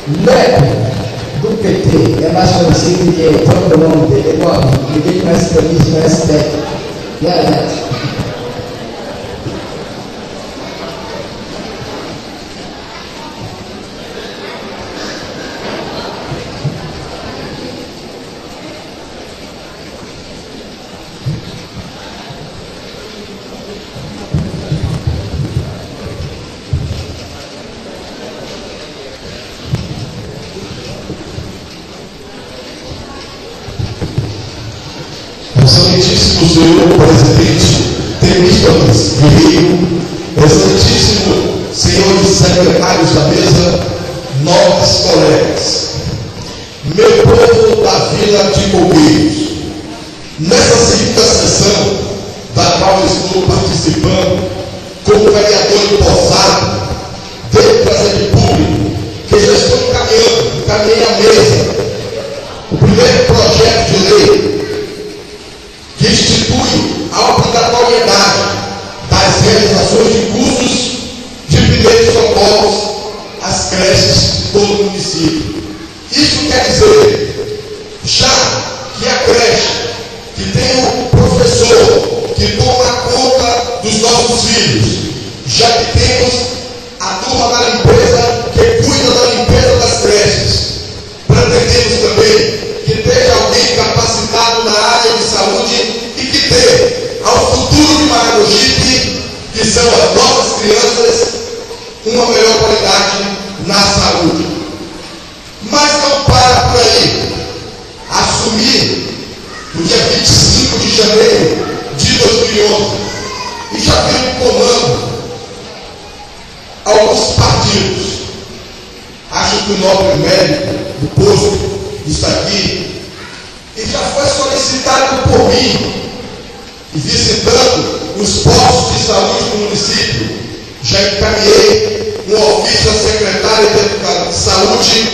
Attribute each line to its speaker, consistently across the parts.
Speaker 1: LEP do PT, é mais conhecido que todo mundo dele, ninguém conhece feliz, conhece LEP. E a LEP?
Speaker 2: Excelentíssimo senhor presidente Temístocles Guerreiro, excelentíssimo senhores secretários da mesa, nobres colegas, meu povo da Vila de Coqueiros, nessa segunda sessão, da qual estou participando como vereador empossado, devo trazer de público que já estou encaminhei à mesa o primeiro projeto de lei que institui a obrigatoriedade das realizações de cursos de primeiros socorros às creches de todo o município. Isso quer dizer, já que a creche, que tem o professor que toma conta dos nossos filhos, já que temos a turma da limpeza que cuida da limpeza das creches, pretendemos também que esteja alguém capacitado na área de saúde e que dê ao futuro de Maragogipe, que são as nossas crianças, uma melhor qualidade na saúde. Mas não para por aí. Assumir no dia 25 de janeiro de 2011 e já tem um comando alguns partidos. Acho que o nobre médico do posto está aqui e já foi solicitado por mim, e visitando os postos de saúde do município, já encaminhei um ofício à secretária de saúde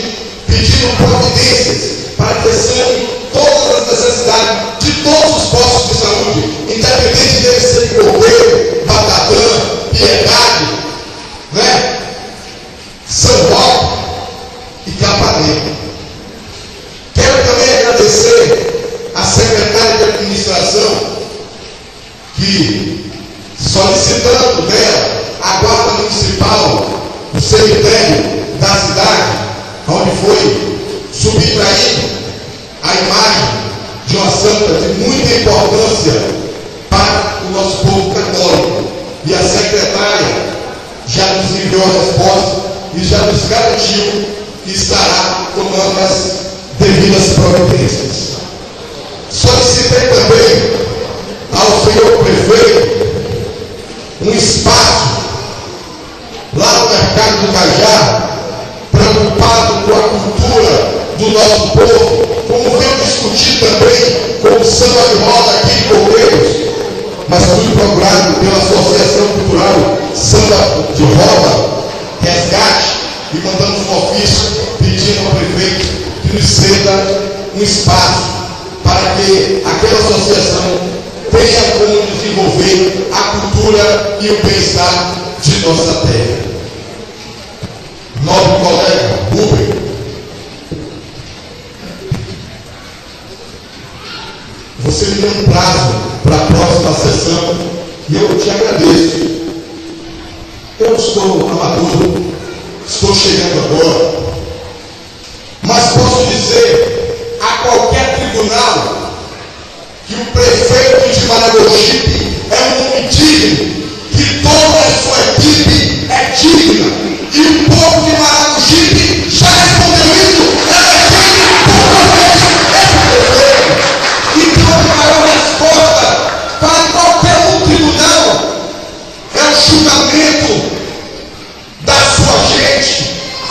Speaker 2: pedindo providências para que sejam todas as necessidades de todos os postos de saúde, independente deles serem Cordeiro, Batatã, Piedade, né? São Roque e Capanema. Quero também agradecer à secretária de administração que, solicitando dela a guarda municipal do cemitério da cidade, onde foi subtraído a imagem de uma santa de muita importância para o nosso povo católico, e a secretária já nos enviou a resposta e já nos garantiu que estará tomando as devidas providências. Solicitei também ao senhor prefeito um espaço lá no mercado do Cajá, preocupado com a cultura do nosso povo, como veio discutir também com o samba de roda aqui em Coqueiros, mas fui procurado pela Associação Cultural Samba de Roda Resgate e mandamos um ofício pedindo ao prefeito que nos ceda um espaço para que aquela associação tenha como desenvolver a cultura e o bem-estar de nossa terra. Nobre colega Rubem, você me deu um prazo para a próxima sessão e eu te agradeço. Eu estou amador, estou chegando agora, mas posso dizer a qualquer tribunal que o prefeito de Maragogipe é um homem digno, que toda a sua equipe é digna, e o povo de Maragogipe já respondeu isso, é digno por esse prefeito. Então a maior resposta para qualquer um tribunal é o julgamento da sua gente,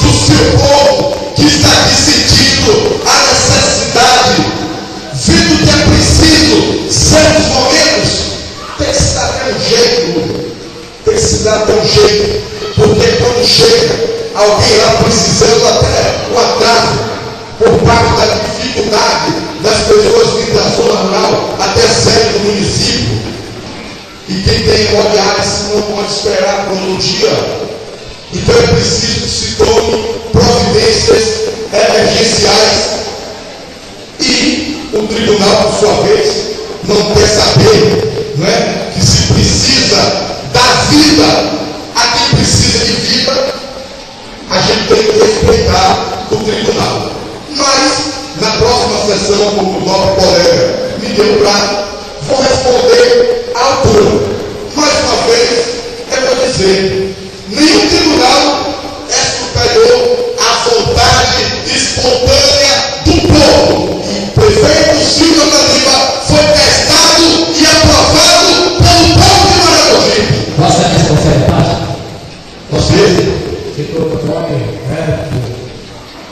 Speaker 2: do seu povo, que está aqui sentindo a necessidade, vendo que é preciso, certos momentos, tem que se dar até um jeito, tem que se dar até um jeito, porque quando chega alguém lá precisando, até o atraso, por parte da dificuldade das pessoas vindo da zona rural até a sede do município, e quem tem hemodiálise não pode esperar por um dia, então é preciso que se tome providência audiências emergenciais e o tribunal, por sua vez, não quer saber, não é, que se precisa dar vida a quem precisa de vida, a gente tem que respeitar o tribunal. Mas, na próxima sessão, como o nosso colega me deu prazo, vou responder à altura. Mais uma vez, eu vou dizer, nenhum tribunal é superior à vontade espontânea do povo. E o prefeito Silvio da Lima foi testado e aprovado pelo povo de Maragogi.
Speaker 3: Vossa Excelência confere paz?
Speaker 2: Você?
Speaker 3: Ficou o nome, né?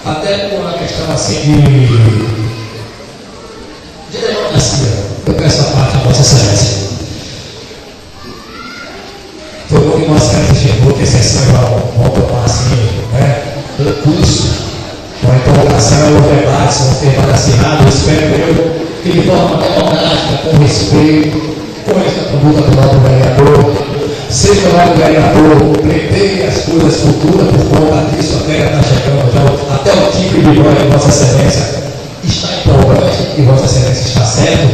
Speaker 3: Até com uma questão assim de democracia. Eu peço a parte a Vossa Excelência. Foi bom que Vossa Excelência chegou, que a sessão vão tomar assim, né? O curso, com a interrogação, os debates vão ter mais acirrados, espero eu, que de forma democrática, com respeito, com essa conduta do nosso vereador, seja o nosso vereador, prevê as coisas futuras por conta disso, até está chegando já, até o tipo de voz de Vossa Excelência está empolgante e Vossa Excelência está certo,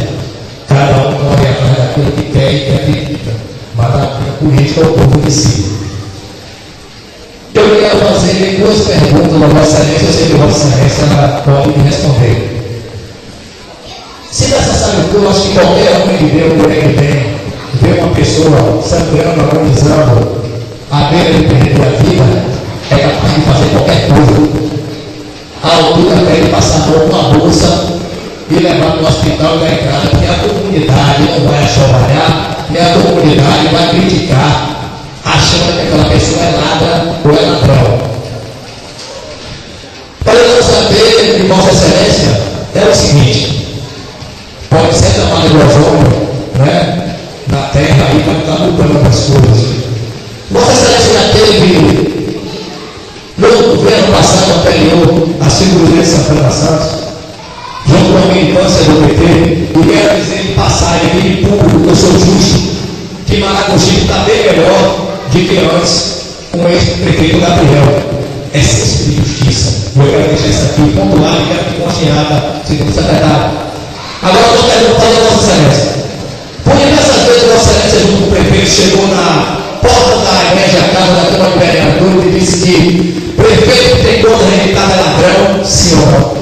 Speaker 3: cada um corre atrás daquilo que quer e que acredita, mas a política é o povo decide. Eu queria fazer duas perguntas a Vossa Excelência, eu sei que Vossa Excelência pode me responder. Se necessário for, eu acho que qualquer homem de Deus, por aí tem, ver uma pessoa sangrando, agonizando, à beira de perder a vida, é capaz de fazer qualquer coisa. A altura quer passar por uma bolsa e levar para o hospital da entrada, porque a comunidade não vai achovalhar, e a comunidade vai criticar, achando que aquela pessoa é ladra ou é ladrão. Para eu não saber de Vossa Excelência, é o seguinte, pode ser chamado de ozônio, né? Na terra aí vai estar mudando as coisas. Vossa Excelência já teve no governo passado anterior a segurança de Santana Santos, junto com a militância do PT, e quero dizer de passagem aqui de público que eu sou justo, que Maragogi está bem melhor de que antes com esse prefeito Gabriel. É senso de justiça. Eu quero deixar isso aqui pontuado e quero que conste nada, segundo o secretário. Agora eu estou perguntando a Vossa Excelência. Por diversas vezes Vossa Excelência, junto com o prefeito, chegou na porta da igreja casa da Câmara de Vereadores e disse que prefeito que tem conta registrada é ladrão, sim ou não?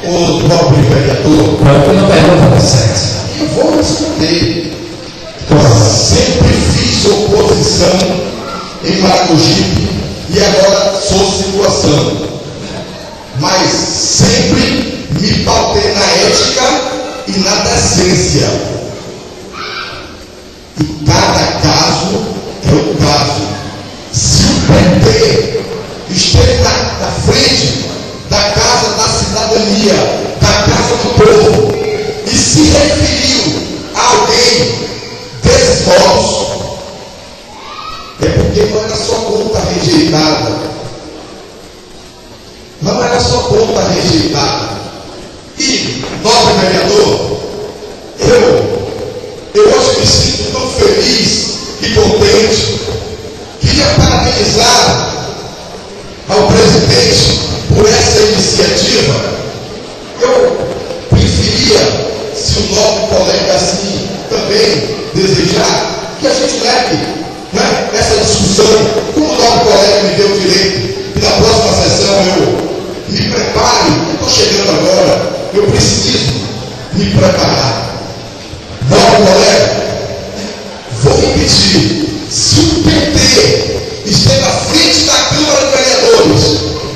Speaker 2: O nobre vereador,
Speaker 3: Eu não pergunto a Vossa Excelência.
Speaker 2: eu vou responder. Sempre fiz oposição em Maragogi e agora sou situação. Mas sempre me pautei na ética e na decência. E cada caso é um caso. Se o PT esteve na frente da Casa da Cidadania, da Casa do Povo, e se referiu a alguém desses votos, é porque não era só conta rejeitada. Não era só conta rejeitada. E, nobre vereador, eu hoje me sinto tão feliz e contente. Queria parabenizar ao presidente por essa iniciativa. Eu preferia, se o nosso colega assim também desejar, que a gente leve, né, essa discussão, como o nosso colega me deu o direito, e na próxima sessão eu me prepare, eu estou chegando agora, eu preciso me preparar. Nosso colega, vou repetir, se o PT esteve à frente da Câmara de Vereadores,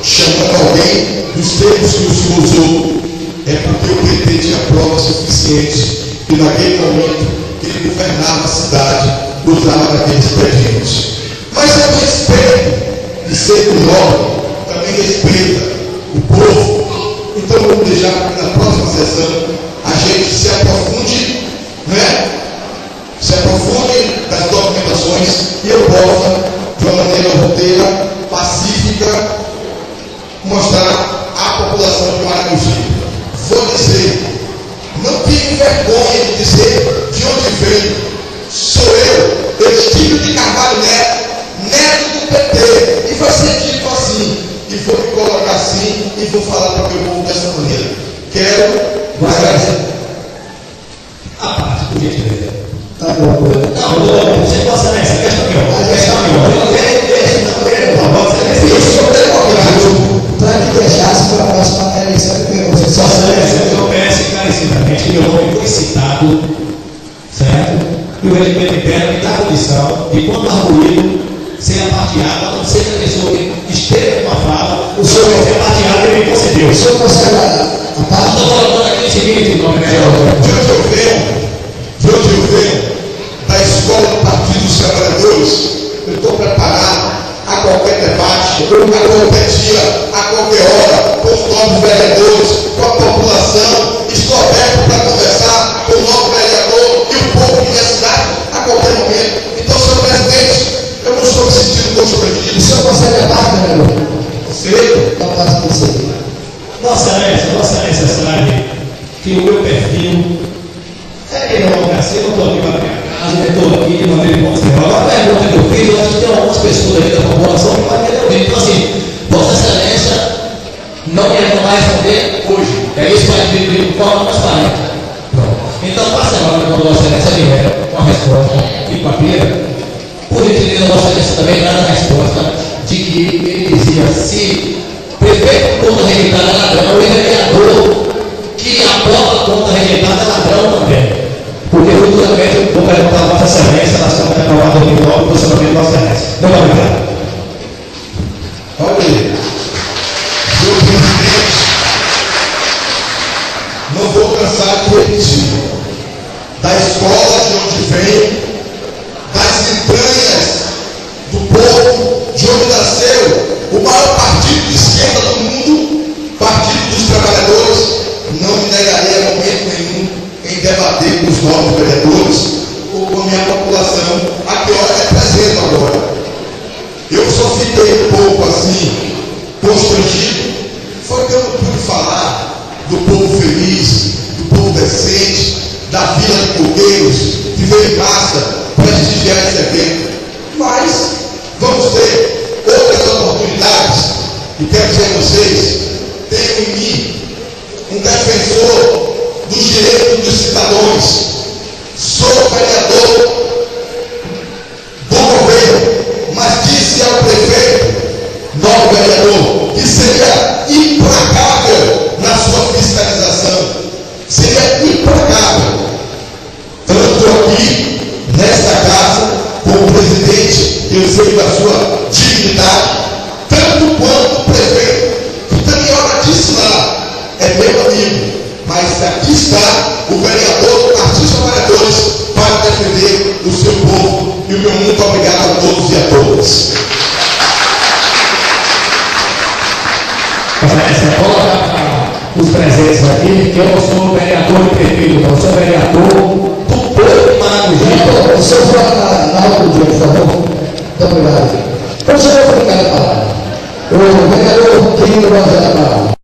Speaker 2: chamando alguém dos termos que o senhor usou, é porque o PT tinha provas suficientes e naquele momento que ele governava a cidade, usava daqueles expedientes. Mas eu respeito de ser do nobre, também respeita o povo. Então vamos deixar que na próxima sessão a gente se aprofunde, né? Se aprofunde das documentações e eu possa, de uma maneira roteira, pacífica, mostrar à população de Maragogi. Vou dizer, não tenho vergonha de dizer de onde veio. Sou eu, Eustíquio de Carvalho Neto, neto do PT, e vai ser e vou falar para o meu povo dessa maneira. Quero agradecer.
Speaker 3: A parte, por gentileza.
Speaker 1: Tá bom.
Speaker 3: Não, você possa nessa questão aqui, ó. Questão aqui,
Speaker 1: Para que deixasse para a próxima eleição que você só
Speaker 3: eu peço encarecidamente que meu nome foi citado, certo? E o regimento interno me dá a condição de, quando arguído, ser aparteado, a não ser que a pessoa que esteja com uma fala, o senhor vai ser aparteado e me concedeu.
Speaker 1: O senhor consegue a parte?
Speaker 3: Estou falando aqui o seguinte, nome
Speaker 2: De onde eu venho, da escola do Partido dos Trabalhadores, eu estou preparado a qualquer debate, a qualquer dia, a qualquer hora, com os novos vereadores, com a população. Estou aberto para conversar com o novo vereador e o povo da cidade a qualquer momento. Então, senhor presidente, eu não estou me sentindo constrangido.
Speaker 1: O senhor consegue a parte, vereador?
Speaker 2: Sei.
Speaker 1: Então, pode conseguir.
Speaker 3: Vossa Excelência sabe que o meu perfil é democracia, eu não estou aqui para minha casa, eu estou aqui de maneira considerável. Agora, a pergunta que eu fiz, eu acho que tem algumas pessoas aí da população que podem querer ouvir. Então, assim, Vossa Excelência não vai responder hoje. É isso que vai vir de forma transparente. Pronto. Então, passa agora quando Vossa Excelência vier com a resposta e papira. Por gentileza, Vossa Excelência também dá a resposta de que ele dizia se prefeito com conta rejeitada é ladrão, e vereador que aprova a conta rejeitada é ladrão também. Porque futuramente eu vou perguntar a Vossa Excelência nas contas aprovadas em 2009 do funcionamento de Vossa Excelência. Muito obrigado.
Speaker 2: Olha aí, senhor presidente, não vou cansar de repetir, da escola de onde venho, das entranhas do povo, de onde nasceu o maior partido de esquerda do mundo, Partido dos Trabalhadores, não me negaria a momento nenhum em debater com os novos vereadores ou com a minha população, a que eu represento agora. Eu só fiquei um pouco assim, constrangido, foi que eu não pude falar do povo feliz, do povo decente, da Vila de Coqueiros, que veio em massa prestigiar esse evento. Mas vamos ter outras oportunidades, e quero dizer a vocês, tenho em mim um defensor dos direitos dos cidadãos. Sou vereador do governo, mas disse ao prefeito, novo vereador, que seria implacável na sua fiscalização. Seria implacável. Tanto aqui, nesta casa, como presidente, eu sei da sua dignidade, tanto quanto o prefeito, que também hora disse lá, é meu amigo, mas aqui está o vereador do Partido dos Trabalhadores para defender o seu povo. E o meu muito obrigado a todos e a todas.
Speaker 3: Excelência, coloca para os presentes aqui que eu não sou vereador e prefeito, não, eu sou vereador do povo de Maragogi.
Speaker 1: O senhor fala na hora do dia, por favor. Muito obrigado. Então, o senhor vai ficar a palavra. O vereador querido vai dar a palavra.